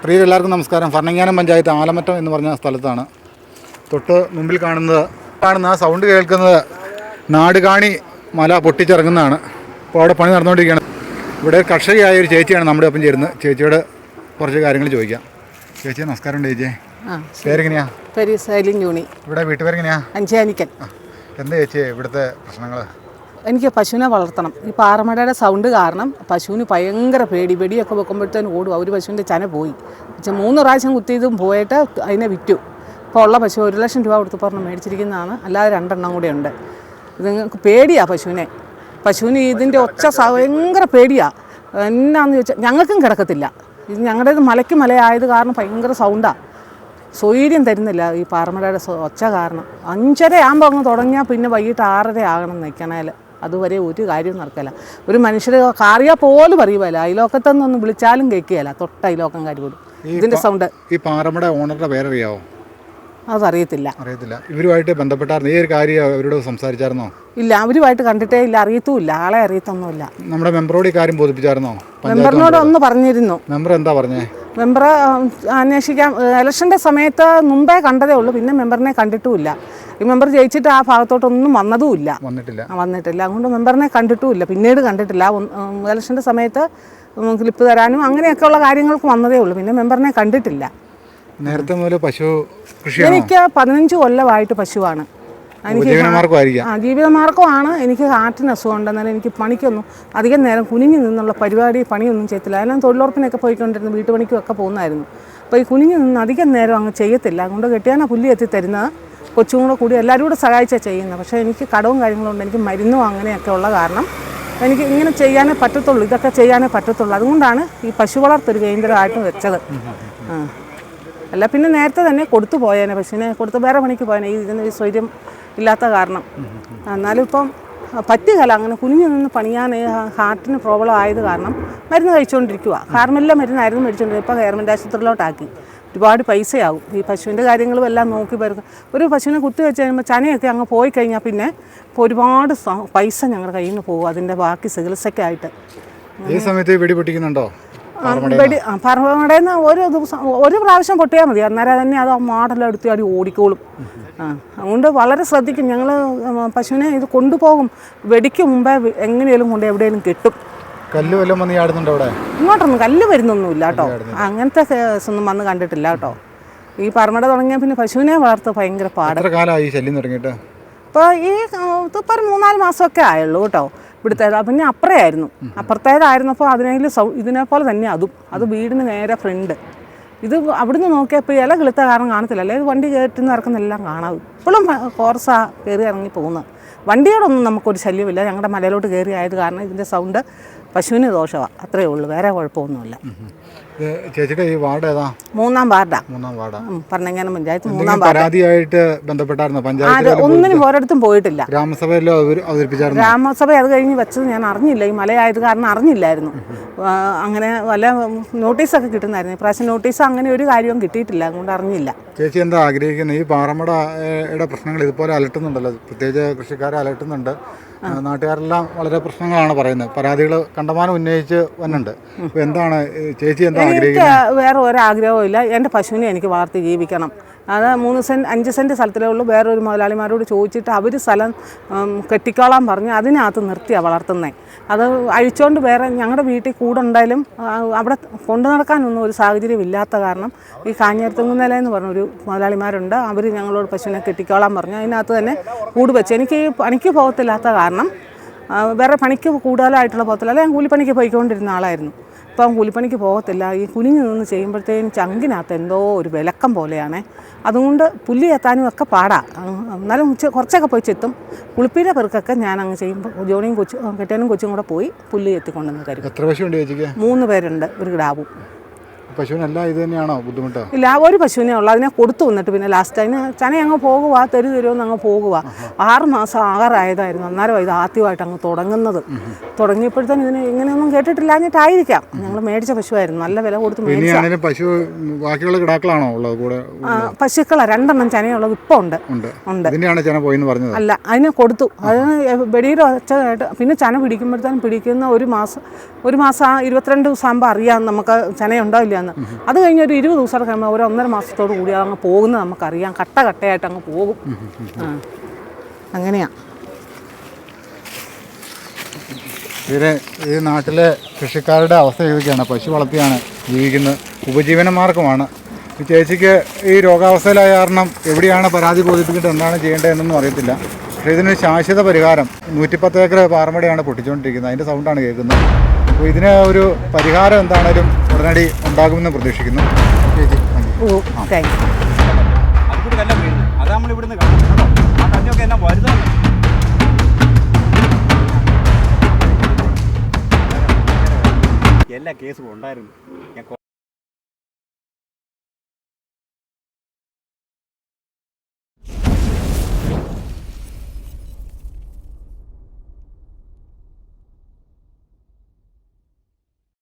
പ്രിയരെല്ലാവർക്കും നമസ്കാരം. ഭരണങ്ങാനം പഞ്ചായത്ത് ആലമറ്റം എന്ന് പറഞ്ഞ സ്ഥലത്താണ്. തൊട്ട് മുമ്പിൽ കാണുന്ന ആ സൗണ്ട് കേൾക്കുന്നത് നാടുകാണി മല പൊട്ടിച്ചിറങ്ങുന്നതാണ്. അപ്പോൾ അവിടെ പണി നടന്നുകൊണ്ടിരിക്കുകയാണ്. ഇവിടെ കർഷകയായ ഒരു ചേച്ചിയാണ് നമ്മുടെ ഒപ്പം ചേരുന്നത്. ചേച്ചിയോട് കുറച്ച് കാര്യങ്ങൾ ചോദിക്കാം. ചേച്ചി നമസ്കാരം. ചേച്ചി പേരെങ്ങനെയാ? ഇവിടെ വീട്ടുപേരെങ്ങനെയാ? അഞ്ചാനിക്കൽ. എന്താ ചേച്ചി ഇവിടുത്തെ പ്രശ്നങ്ങൾ? എനിക്ക് പശുവിനെ വളർത്തണം. ഈ പാറമടയുടെ സൗണ്ട് കാരണം പശുവിന് ഭയങ്കര പേടി. വെടിയൊക്കെ വെക്കുമ്പോഴത്തേനും ഓടുക. ഒരു പശുവിൻ്റെ ചന പോയി. 3 പ്രാവശ്യം കുത്തിയതും പോയിട്ട് അതിനെ വിറ്റു. ഇപ്പോൾ ഉള്ള പശു 1 ലക്ഷം രൂപ കൊടുത്ത് പറഞ്ഞ് മേടിച്ചിരിക്കുന്നതാണ്. അല്ലാതെ 2 എണ്ണം കൂടെ ഉണ്ട്. ഇത് നിങ്ങൾക്ക് പേടിയാണ് പശുവിന് ഇതിൻ്റെ ഒച്ച ഭയങ്കര പേടിയാണ്. എന്നാന്ന് ചോദിച്ചാൽ ഞങ്ങൾക്കും കിടക്കത്തില്ല. ഇത് ഞങ്ങളുടേത് മലയ്ക്ക് മലയായത് കാരണം ഭയങ്കര സൗണ്ടാണ്. സ്വൈര്യം തരുന്നില്ല ഈ പാറമടയുടെ ഒച്ച കാരണം. 5:30 ആകുമ്പോൾ അങ്ങ് തുടങ്ങിയാൽ പിന്നെ വൈകിട്ട് 6:30 ആകണം നിൽക്കണേൽ. അതുവരെ ഒരു കാര്യവും നടക്കില്ല. ഒരു മനുഷ്യർ കാറിയാൽ പോലും അറിയുമല്ല. അയലോക്കത്തൊന്നും വിളിച്ചാലും കേൾക്കുകയില്ല. തൊട്ട അയലോക്കംകാർ പോലും ഇതിൻ്റെ സൗണ്ട്. ഈ പാറമട ഓണറുടെ പേരറിയാവോ? അതറിയത്തില്ല. ഇവരുമായിട്ട് ബന്ധപ്പെട്ടായിരുന്നു ഈ ഒരു കാര്യം അവരോട് സംസാരിച്ചായിരുന്നോ? ഇല്ല, അവരുമായിട്ട് കണ്ടിട്ടേ ഇല്ല. അറിയത്തുമില്ല. ആളെ അറിയത്തൊന്നുമില്ല. നമ്മുടെ മെമ്പറോട് ഈ കാര്യം ബോധിപ്പിച്ചായിരുന്നോ? മെമ്പറിനോട് ഒന്ന് പറഞ്ഞിരുന്നു. മെമ്പർ എന്താ പറഞ്ഞേ? മെമ്പർ അന്വേഷിക്കാം. ഇലക്ഷൻ്റെ സമയത്ത് മുമ്പേ കണ്ടതേ ഉള്ളൂ. പിന്നെ മെമ്പറിനെ കണ്ടിട്ടുമില്ല. ഈ മെമ്പർ ജയിച്ചിട്ട് ആ ഭാഗത്തോട്ടൊന്നും വന്നിട്ടില്ല. അതുകൊണ്ട് മെമ്പറിനെ കണ്ടിട്ടുമില്ല. പിന്നീട് കണ്ടിട്ടില്ല. ഇലക്ഷൻ്റെ സമയത്ത് ക്ലിപ്പ് തരാനും അങ്ങനെയൊക്കെയുള്ള കാര്യങ്ങൾക്ക് വന്നതേ ഉള്ളൂ. പിന്നെ മെമ്പറിനെ കണ്ടിട്ടില്ല. നേരത്തെ മുതൽ പശു കൃഷി? എനിക്ക് 15 കൊല്ലമായിട്ട് പശുവാണ്. എനിക്ക് ജീവിതമാർഗ്ഗമാണ്. എനിക്ക് ഹാർട്ടിന് അസുഖമുണ്ട്. എന്നാലും എനിക്ക് പണിക്കൊന്നും അധികം നേരം കുനിഞ്ഞു നിന്നുള്ള പണിയൊന്നും ചെയ്യത്തില്ല. അതിനും തൊഴിലുറപ്പിനൊക്കെ പോയിക്കൊണ്ടിരുന്നു. വീട്ടുപണിക്കും ഒക്കെ പോകുന്നായിരുന്നു. അപ്പോൾ ഈ കുനിഞ്ഞു നിന്ന് അധികം നേരം അങ്ങ് ചെയ്യത്തില്ല. അതുകൊണ്ട് കെട്ടിയാനാ പുല്ലി എത്തി തരുന്നത്. കൊച്ചും കൂടി എല്ലാവരും കൂടെ സഹായിച്ചാണ് ചെയ്യുന്നത്. പക്ഷേ എനിക്ക് കടവും കാര്യങ്ങളുണ്ട്. എനിക്ക് മരുന്നും അങ്ങനെയൊക്കെ ഉള്ള കാരണം എനിക്ക് ഇങ്ങനെ ചെയ്യാനേ പറ്റത്തുള്ളൂ. ഇതൊക്കെ ചെയ്യാനേ പറ്റത്തുള്ളൂ. അതുകൊണ്ടാണ് ഈ പശു വളർത്തൊരു കേന്ദ്രമായിട്ട് വെച്ചത്. അല്ല പിന്നെ നേരത്തെ തന്നെ കൊടുത്തു പോയേനെ. പശുവിനെ കൊടുത്ത് വേറെ പണിക്ക് പോയേനെ. ഇതിന് സ്വൈര്യം ഇല്ലാത്ത കാരണം. എന്നാലും ഇപ്പം പറ്റുകയില്ല. അങ്ങനെ കുനിഞ്ഞു നിന്ന് പണിയാൻ ഹാർട്ടിന് പ്രോബ്ലം ആയത് കാരണം മരുന്ന് കഴിച്ചുകൊണ്ടിരിക്കുക. ഹാർമെല്ലാം മരുന്നായിരുന്നു മേടിച്ചുകൊണ്ടിരിക്കുക. ഇപ്പോൾ ഗവൺമെൻറ് ആശുപത്രിയിലോട്ടാക്കി. ഒരുപാട് പൈസയാവും. ഈ പശുവിൻ്റെ കാര്യങ്ങളും എല്ലാം നോക്കി വരുക. ഒരു പശുവിനെ കുത്തി വെച്ച് കഴിയുമ്പോൾ ചനയൊക്കെ അങ്ങ് പോയി കഴിഞ്ഞാൽ പിന്നെ ഒരുപാട് പൈസ ഞങ്ങളുടെ കയ്യിൽ നിന്ന് പോകും. അതിൻ്റെ ബാക്കി ചികിത്സയ്ക്കായിട്ട്. ഈ സമയത്ത് വെടി പൊട്ടിക്കുന്നുണ്ടോ? പറമ്പടയിൽ നിന്ന് ഒരു പ്രാവശ്യം പൊട്ടിയാൽ മതി. അന്നേരം തന്നെ അത് മാടെല്ലാം എടുത്ത് അടി ഓടിക്കോളും. അതുകൊണ്ട് വളരെ ശ്രദ്ധിക്കും. ഞങ്ങൾ പശുവിനെ ഇത് കൊണ്ടുപോകും. വെടിക്ക് മുമ്പേ എങ്ങനെയും കൊണ്ട് എവിടെയെങ്കിലും കെട്ടും. കല്ല് വല്ലതും വന്ന് ചാടുന്നുണ്ടോ അവിടെ? ഇങ്ങോട്ടൊന്നും കല്ല് വരുന്നൊന്നുമില്ല കേട്ടോ. അങ്ങനത്തെ കേസൊന്നും വന്ന് കണ്ടിട്ടില്ല കേട്ടോ. ഈ പറമ്പട തുടങ്ങിയാൽ പിന്നെ പശുവിനെ വളർത്ത് ഭയങ്കര പാട്. എത്ര കാലമായി ശല്യം തുടങ്ങിയിട്ട്? ഇപ്പോൾ ഇതിപ്പോൾ ഒരു 3-4 മാസമൊക്കെ ആയുള്ളൂ കേട്ടോ. ഇവിടുത്തെ പിന്നെ അപ്പുറത്തേതായിരുന്നപ്പോൾ ഇതിനെപ്പോലെ തന്നെ അത് വീടിന് നേരെ ഫ്രണ്ട്. ഇത് അവിടുന്ന് നോക്കിയപ്പോൾ ഇല കിളുത്ത കാരണം കാണത്തില്ല. അല്ലെ ഇത് വണ്ടി കയറ്റുന്ന ഇറക്കുന്നെല്ലാം കാണാം. ഇപ്പോഴും കോർസാ കയറി ഇറങ്ങി പോകുന്നത്. വണ്ടിയോടൊന്നും നമുക്കൊരു ശല്യമില്ല. ഞങ്ങളുടെ മലയിലോട്ട് കയറി ആയത് കാരണം ഇതിൻ്റെ സൗണ്ട് പശുവിന് ദോഷമാണ്. അത്രയേ ഉള്ളൂ. വേറെ കുഴപ്പമൊന്നുമില്ല. ചേച്ചിയുടെ ഈ വാർഡ് ഏതാ? 3-ാം വാർഡാ. ഭരണങ്ങാനം പഞ്ചായത്ത് 3-ാം വാർഡ്. പരാതിയായിട്ട് ബന്ധപ്പെട്ടായിരുന്നു പഞ്ചായത്ത്? ഒന്നിനും ഒരിടത്തും പോയിട്ടില്ല. ഗ്രാമസഭയിലോ അവതരിപ്പിച്ചായിരുന്നു? ഗ്രാമസഭ അത് കഴിഞ്ഞ് വെച്ചത് ഞാൻ അറിഞ്ഞില്ല. ഈ മലയായത് കാരണം അറിഞ്ഞില്ലായിരുന്നു. അങ്ങനെ വല്ല നോട്ടീസൊക്കെ കിട്ടുന്നായിരുന്നു. ഇപ്രാവശ്യം നോട്ടീസ് അങ്ങനെ ഒരു കാര്യവും കിട്ടിയിട്ടില്ല. അതുകൊണ്ട് അറിഞ്ഞില്ല. ചേച്ചി എന്താ ആഗ്രഹിക്കുന്നത്? ഈ പാറമടയുടെ പ്രശ്നങ്ങൾ ഇതുപോലെ അലട്ടുന്നുണ്ടല്ലോ. പ്രത്യേകിച്ച് കൃഷിക്കാരെ അലട്ടുന്നുണ്ട്. നാട്ടുകാരെല്ലാം വളരെ പ്രശ്നങ്ങളാണ് പറയുന്നത്. പരാതികൾ കണ്ടമാനം ഉന്നയിച്ച് വന്നുണ്ട്. അപ്പോൾ എന്താണ് ചേച്ചി എന്താ ആഗ്രഹിക്കുന്നത്? എനിക്ക് വേറെ ഒരാഗ്രഹവും ഇല്ല. എൻ്റെ പശുവിനെ എനിക്ക് വളർത്തി ജീവിക്കണം. അത് 5 സെൻറ്റ് സ്ഥലത്തിലേ ഉള്ളൂ. വേറൊരു മുതലാളിമാരോട് ചോദിച്ചിട്ട് അവർ സ്ഥലം കെട്ടിക്കോളാൻ പറഞ്ഞ് അതിനകത്ത് നിർത്തിയാണ് വളർത്തുന്നത്. അത് അഴിച്ചുകൊണ്ട് വേറെ ഞങ്ങളുടെ വീട്ടിൽ കൂടുണ്ടായാലും അവിടെ കൊണ്ടു നടക്കാനൊന്നും ഒരു സാഹചര്യം ഇല്ലാത്ത കാരണം ഈ കാഞ്ഞിരത്തുങ്ങുന്നല എന്ന് പറഞ്ഞൊരു മുതലാളിമാരുണ്ട്. അവർ ഞങ്ങളോട് പശുവിനെ കെട്ടിക്കോളാൻ പറഞ്ഞു. അതിനകത്ത് തന്നെ കൂട് വെച്ച് എനിക്ക് പണിക്ക് പോകത്തില്ലാത്ത കാരണം വേറെ പണിക്ക് കൂടുതലായിട്ടുള്ള പോകത്തില്ല. അല്ലെങ്കിൽ ഞാൻ കൂലിപ്പണിക്ക് പോയിക്കൊണ്ടിരുന്ന ആളായിരുന്നു. ഇപ്പം കൂലിപ്പണിക്ക് പോകത്തില്ല. ഈ കുനിഞ്ഞു നിന്ന് ചെയ്യുമ്പോഴത്തേനും ചങ്കിനകത്ത് എന്തോ ഒരു വിലക്കം പോലെയാണ്. അതുകൊണ്ട് പുല്ലി എത്താനും ഒക്കെ പാടാം. എന്നാലും കുറച്ചൊക്കെ പോയി ചെത്തും. കുളിപ്പീരെ പെറുക്കൊക്കെ ഞാൻ അങ്ങ് ചെയ്യുമ്പോൾ ജോണിയും കെട്ടിയനും കൊച്ചും കൂടെ പോയി പുല്ലി എത്തിക്കൊണ്ടെന്ന് തരും. എത്ര പശുവുണ്ട് ചേച്ചിക്ക്? 3 പേരുണ്ട്. ഒരു കിടാവും. പശുവിനെല്ലാം ഇത് തന്നെയാണോ ബുദ്ധിമുട്ട്? ഇല്ല, ഒരു പശുവിനെ ഉള്ളു. അതിനെ കൊടുത്തു വന്നിട്ട് പിന്നെ ലാസ്റ്റ് അതിന് ചന അങ്ങ് പോകുക, തരുമോന്ന് അങ്ങ് പോകുക. 6 മാസം ആകാറായതായിരുന്നു. അന്നേരം ഇത് ആദ്യമായിട്ട് അങ്ങ് തുടങ്ങിയപ്പോഴത്തേനും ഇതിന് ഇങ്ങനെയൊന്നും കേട്ടിട്ടില്ലാഞ്ഞിട്ടായിരിക്കാം. ഞങ്ങൾ മേടിച്ച പശുവായിരുന്നു. നല്ല വില കൊടുത്ത് മേടിച്ച പശു. ബാക്കിയുള്ള കിടാക്കളാണോ ഉള്ളത് കൂടെ? പശുക്കളാണ് 2 എണ്ണം ചനയുള്ളത് ഇപ്പോൾ ഉണ്ട്. അല്ല, അതിനെ കൊടുത്തു. അതിന് വെടിയുടെ ഒച്ച കേട്ട് പിന്നെ ചന പിടിക്കുമ്പോഴത്തേനും പിടിക്കുന്ന ഒരു മാസം 22 ദിവസം ആകുമ്പോൾ അറിയാം നമുക്ക് ചനയുണ്ടോ ഇല്ല. എന്ന്. അത് കഴിഞ്ഞ് ഒരു 20 ദിവസം കഴിയുമ്പോൾ ഒരു 1.5 മാസത്തോട് കൂടി അതങ്ങ് പോകുന്നത് നമുക്കറിയാം. കട്ടയായിട്ട് അങ്ങ് പോകും. അങ്ങനെയാണ്. ഇതിന് ഈ നാട്ടിലെ കൃഷിക്കാരുടെ അവസ്ഥ ചോദിക്കുകയാണ്. പശു വളർത്തിയാണ് ജീവിക്കുന്നത്, ഉപജീവന മാർഗമാണ്. ഈ ചേച്ചിക്ക് ഈ രോഗാവസ്ഥയിലായ കാരണം എവിടെയാണ് പരാതി ബോധിപ്പിക്കേണ്ടത്, എന്താണ് ചെയ്യേണ്ടതെന്നൊന്നും അറിയത്തില്ല. പക്ഷേ ഇതിനൊരു ശാശ്വത പരിഹാരം 110 ഏക്കർ പാറമടയാണ് പൊട്ടിച്ചുകൊണ്ടിരിക്കുന്നത്, അതിൻ്റെ സൗണ്ടാണ് കേൾക്കുന്നത്. അപ്പോൾ ഇതിന് ഒരു പരിഹാരം എന്താണേലും ഉടനടി ഉണ്ടാകുമെന്ന് പ്രതീക്ഷിക്കുന്നു. ചേച്ചി താങ്ക് യു. അത് നമ്മളിവിടുന്ന് കാണാം കേട്ടോ. ആ കഞ്ഞൊക്കെ എല്ലാം വലുതാണ്. എല്ലാ കേസും ഉണ്ടായിരുന്നു.